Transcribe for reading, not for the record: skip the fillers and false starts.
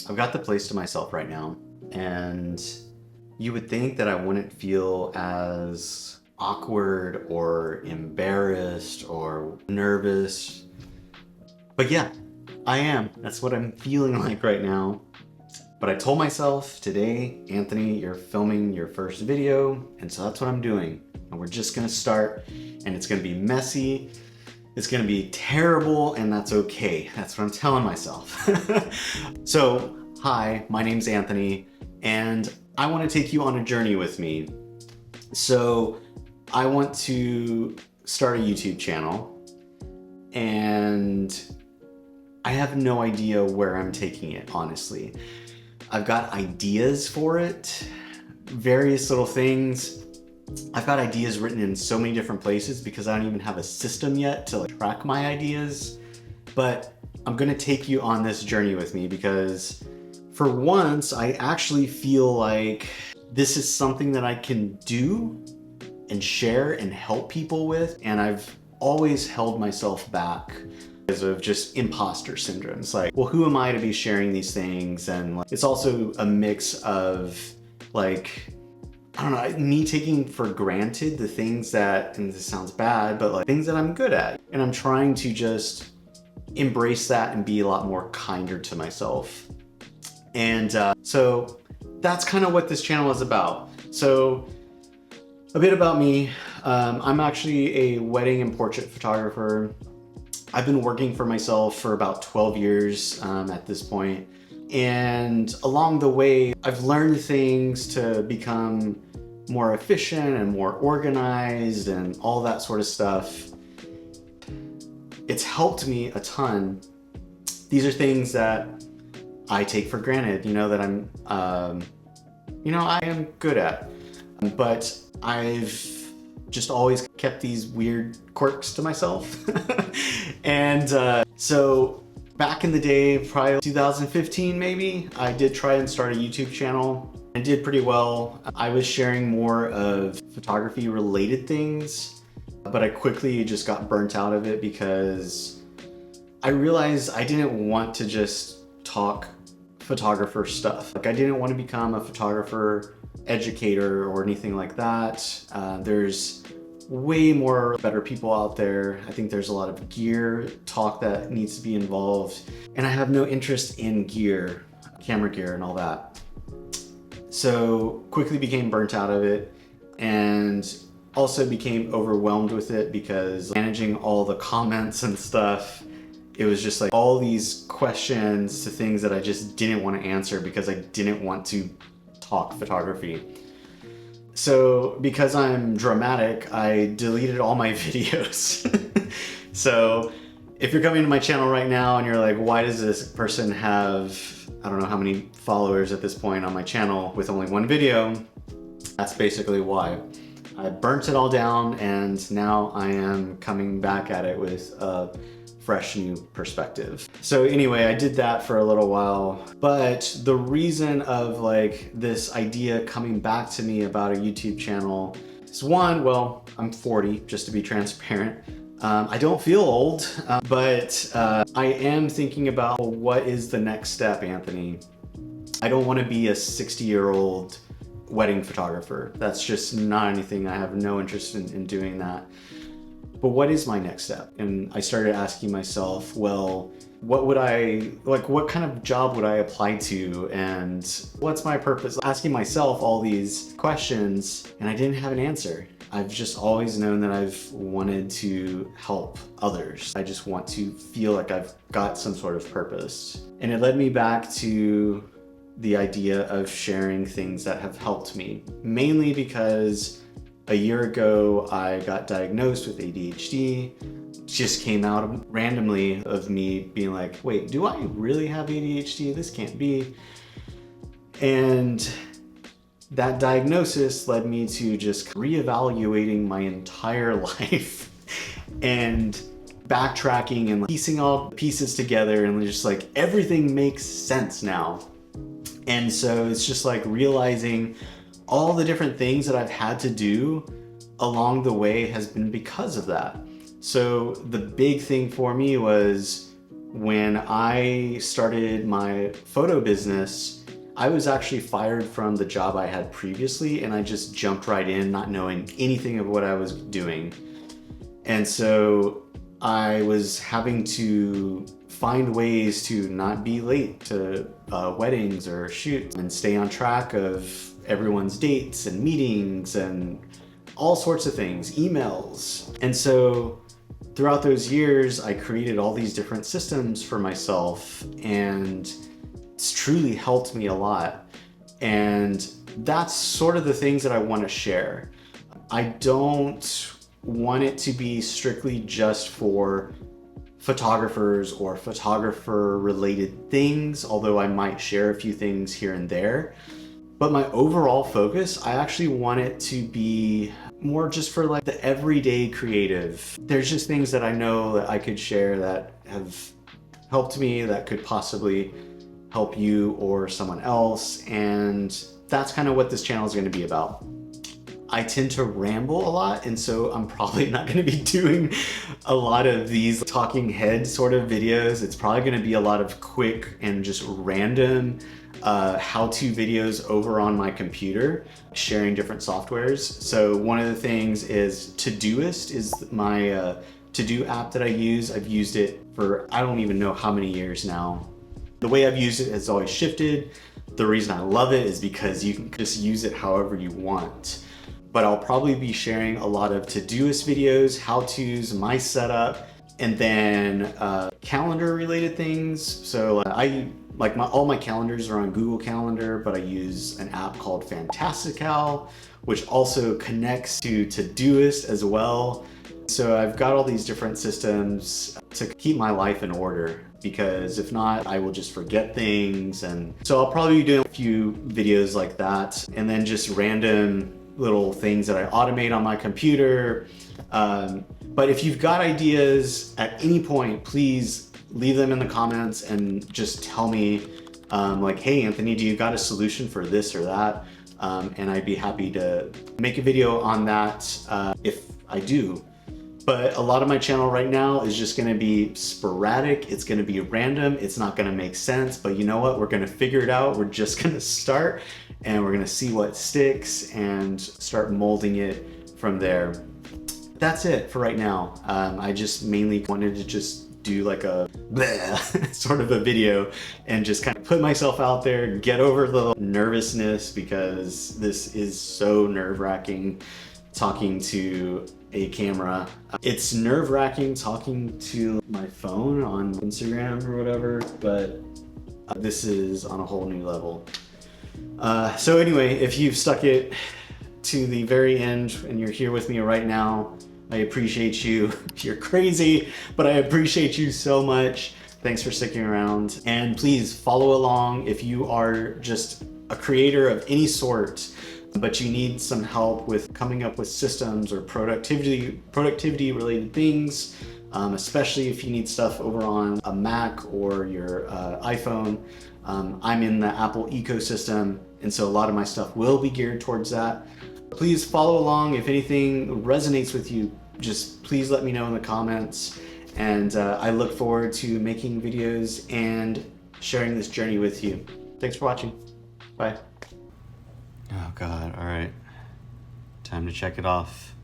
I've got the place to myself right now, and you would think that I wouldn't feel as awkward or embarrassed or nervous. But yeah, I am. That's what I'm feeling like right now. But I told myself today, Anthony, you're filming your first video, and so that's what I'm doing. And we're just gonna start, and it's gonna be messy, it's gonna be terrible, and that's okay. That's what I'm telling myself. So, hi, my name's Anthony, and I wanna take you on a journey with me. So, I want to start a YouTube channel, and I have no idea where I'm taking it, honestly. I've got ideas for it, various little things. I've got ideas written in so many different places because I don't even have a system yet to track my ideas. But I'm gonna take you on this journey with me because for once, I actually feel like this is something that I can do and share and help people with. And I've always held myself back because of just imposter syndrome. It's like, well, who am I to be sharing these things? And like, it's also a mix of like, I don't know, me taking for granted the things that, and this sounds bad, but like things that I'm good at. And I'm trying to just embrace that and be a lot more kinder to myself. And so that's kind of what this channel is about. So a bit about me. I'm actually a wedding and portrait photographer. I've been working for myself for about 12 years at this point. And along the way, I've learned things to become more efficient and more organized and all that sort of stuff. It's helped me a ton. These are things that I take for granted, that I am good at. But I've just always kept these weird quirks to myself. And so back in the day, probably 2015 maybe, I did try and start a YouTube channel and did pretty well. I was sharing more of photography related things, but I quickly just got burnt out of it because I realized I didn't want to just talk photographer stuff. Like I didn't want to become a photographer educator or anything like that. There's way more better people out there. I think there's a lot of gear talk that needs to be involved, and I have no interest in gear, camera gear and all that. So quickly became burnt out of it and also became overwhelmed with it because managing all the comments and stuff, it was just like all these questions to things that I just didn't want to answer because I didn't want to talk photography. So because I'm dramatic, I deleted all my videos. So if you're coming to my channel right now and you're like, why does this person have, I don't know how many followers at this point on my channel with only one video? That's basically why. I burnt it all down and now I am coming back at it with a fresh new perspective. So anyway, I did that for a little while, but the reason of like this idea coming back to me about a YouTube channel is one, well, I'm 40, just to be transparent. I don't feel old, but I am thinking about, well, what is the next step, Anthony? I don't want to be a 60-year-old wedding photographer. That's just not anything. I have no interest in doing that. But what is my next step? And I started asking myself, well, what kind of job would I apply to? And what's my purpose? Asking myself all these questions, and I didn't have an answer. I've just always known that I've wanted to help others. I just want to feel like I've got some sort of purpose. And it led me back to the idea of sharing things that have helped me, mainly because a year ago, I got diagnosed with ADHD. It just came out randomly of me being like, wait, do I really have ADHD? This can't be. And that diagnosis led me to just reevaluating my entire life and backtracking and piecing all the pieces together, and just like everything makes sense now. And so it's just like realizing all the different things that I've had to do along the way has been because of that. So the big thing for me was when I started my photo business, I was actually fired from the job I had previously, and I just jumped right in, not knowing anything of what I was doing. And so I was having to find ways to not be late to weddings or shoots and stay on track of everyone's dates and meetings and all sorts of things, emails. And so throughout those years, I created all these different systems for myself, and it's truly helped me a lot. And that's sort of the things that I want to share. I don't want it to be strictly just for photographers or photographer related things, although I might share a few things here and there. But my overall focus, I actually want it to be more just for like the everyday creative. There's just things that I know that I could share that have helped me, that could possibly help you or someone else. And that's kind of what this channel is going to be about. I tend to ramble a lot, and so I'm probably not going to be doing a lot of these talking head sort of videos. It's probably going to be a lot of quick and just random how-to videos over on my computer, sharing different softwares. So one of the things is Todoist is my to-do app that I use. I've used it for I don't even know how many years now. The way I've used it has always shifted. The reason I love it is because you can just use it however you want. But I'll probably be sharing a lot of Todoist videos, how-tos, my setup, and then calendar related things. So all my calendars are on Google Calendar, but I use an app called Fantastical, which also connects to Todoist as well. So I've got all these different systems to keep my life in order, because if not, I will just forget things. And so I'll probably be doing a few videos like that, and then just random little things that I automate on my computer. But if you've got ideas at any point, please leave them in the comments and just tell me like, hey Anthony, do you got a solution for this or that? And I'd be happy to make a video on that if I do. But a lot of my channel right now is just gonna be sporadic. It's gonna be random. It's not gonna make sense, but you know what? We're gonna figure it out. We're just gonna start, and we're gonna see what sticks and start molding it from there. That's it for right now. I just mainly wanted to just do like a bleh sort of a video and just kind of put myself out there, get over the nervousness, because this is so nerve-wracking talking to a camera. It's nerve-wracking talking to my phone on Instagram or whatever, but this is on a whole new level. So anyway, if you've stuck it to the very end and you're here with me right now, I appreciate you. You're crazy, but I appreciate you so much. Thanks for sticking around. And please follow along if you are just a creator of any sort, but you need some help with coming up with systems or productivity related things, especially if you need stuff over on a Mac or your iPhone. I'm in the Apple ecosystem, and so a lot of my stuff will be geared towards that. Please follow along. If anything resonates with you, just please let me know in the comments. And I look forward to making videos and sharing this journey with you. Thanks for watching. Bye. Oh God, all right. Time to check it off.